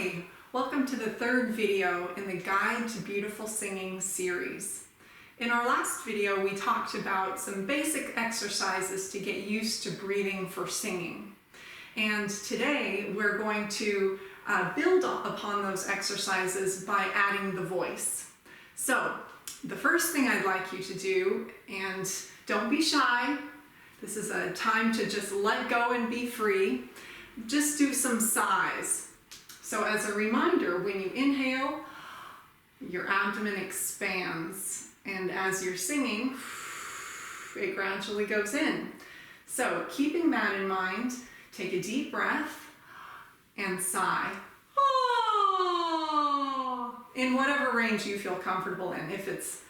Hi, welcome to the third video in the Guide to Beautiful Singing series. In our last video, we talked about some basic exercises to get used to breathing for singing. And today we're going to build upon those exercises by adding the voice. So the first thing I'd like you to do, and don't be shy, this is a time to just let go and be free, just do some sighs. So as a reminder, when you inhale, your abdomen expands, and as you're singing, it gradually goes in. So keeping that in mind, take a deep breath and sigh. In whatever range you feel comfortable in. If it's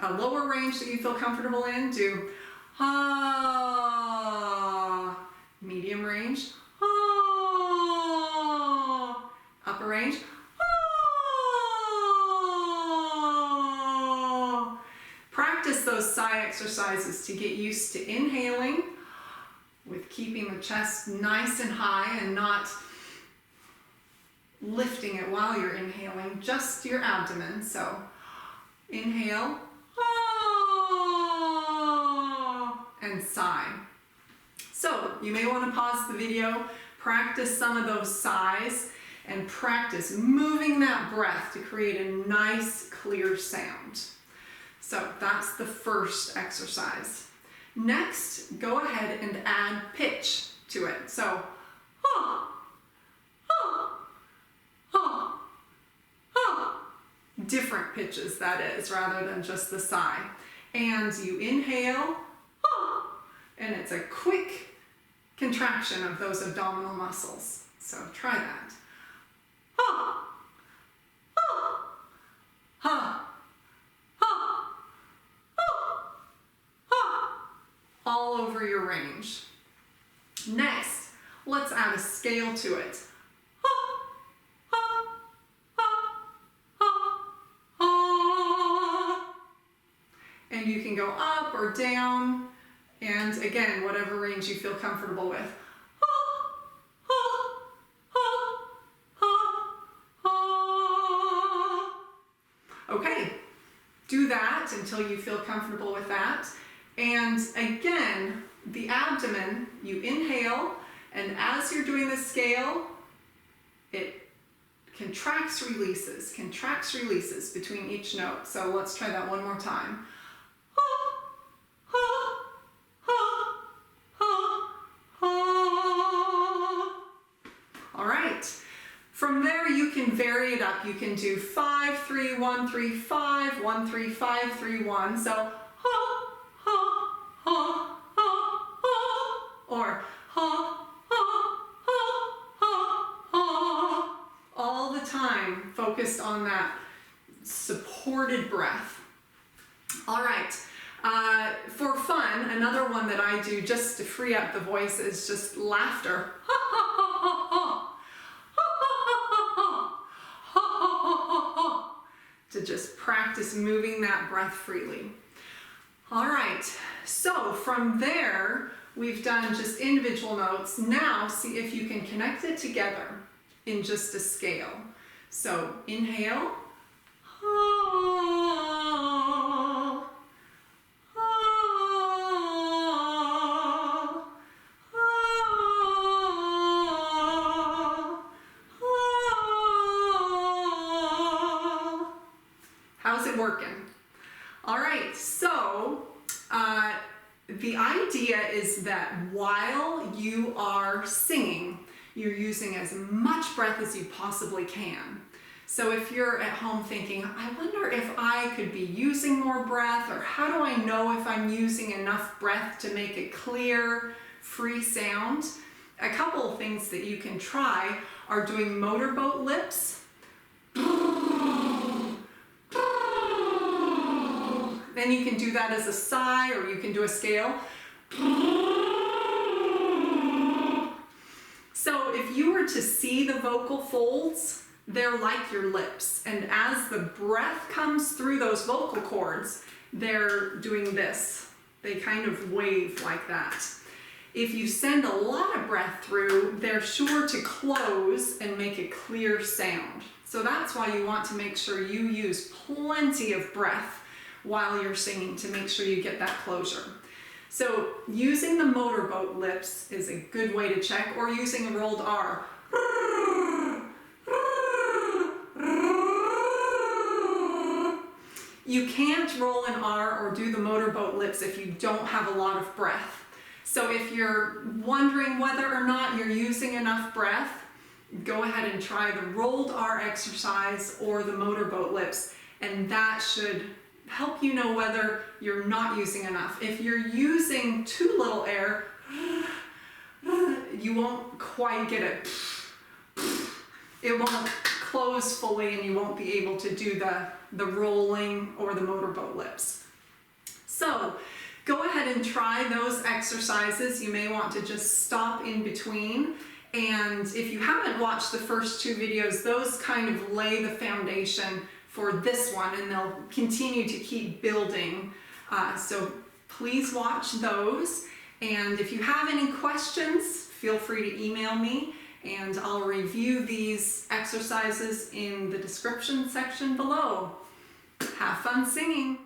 a lower range that you feel comfortable in, do medium range, upper range, Practice those sigh exercises to get used to inhaling with keeping the chest nice and high and not lifting it while you're inhaling, just your abdomen. So inhale, and sigh. So you may want to pause the video, practice some of those sighs, and practice moving that breath to create a nice, clear sound. So that's the first exercise. Next, go ahead and add pitch to it. So, different pitches, that is, rather than just the sigh. And you inhale, and it's a quick contraction of those abdominal muscles. So try that. All over your range. Next, let's add a scale to it. And you can go up or down, and again, whatever range you feel comfortable with. Okay, do that until you feel comfortable with that. And again, the abdomen, you inhale, and as you're doing the scale, it contracts, releases between each note. So let's try that one more time. All right. From there, you can vary it up. You can do 5, 3, 1, 3, 5, 1, 3, 5, 3, 1. So or all the time focused on that supported breath. All right, for fun, another one that I do just to free up the voice is just laughter. To just practice moving that breath freely. All right, so from there, we've done just individual notes. Now, see if you can connect it together in just a scale. So, inhale. How's it working? All right, so the idea is that while you are singing, you're using as much breath as you possibly can. So if you're at home thinking, I wonder if I could be using more breath, or how do I know if I'm using enough breath to make a clear, free sound? A couple of things that you can try are doing motorboat lips. Then you can do that as a sigh, or you can do a scale. So if you were to see the vocal folds, they're like your lips. And as the breath comes through those vocal cords, they're doing this. They kind of wave like that. if you send a lot of breath through, they're sure to close and make a clear sound. So that's why you want to make sure you use plenty of breath while you're singing to make sure you get that closure. So using the motorboat lips is a good way to check, or using a rolled R. You can't roll an R or do the motorboat lips if you don't have a lot of breath. So if you're wondering whether or not you're using enough breath, go ahead and try the rolled R exercise or the motorboat lips, and that should help you know whether you're not using enough. If you're using too little air, you won't quite get it. It won't close fully and you won't be able to do the rolling or the motorboat lips. So go ahead and try those exercises. You may want to just stop in between. And if you haven't watched the first two videos, those kind of lay the foundation for this one, and they'll continue to keep building. So please watch those. And if you have any questions, feel free to email me, and I'll review these exercises in the description section below. Have fun singing!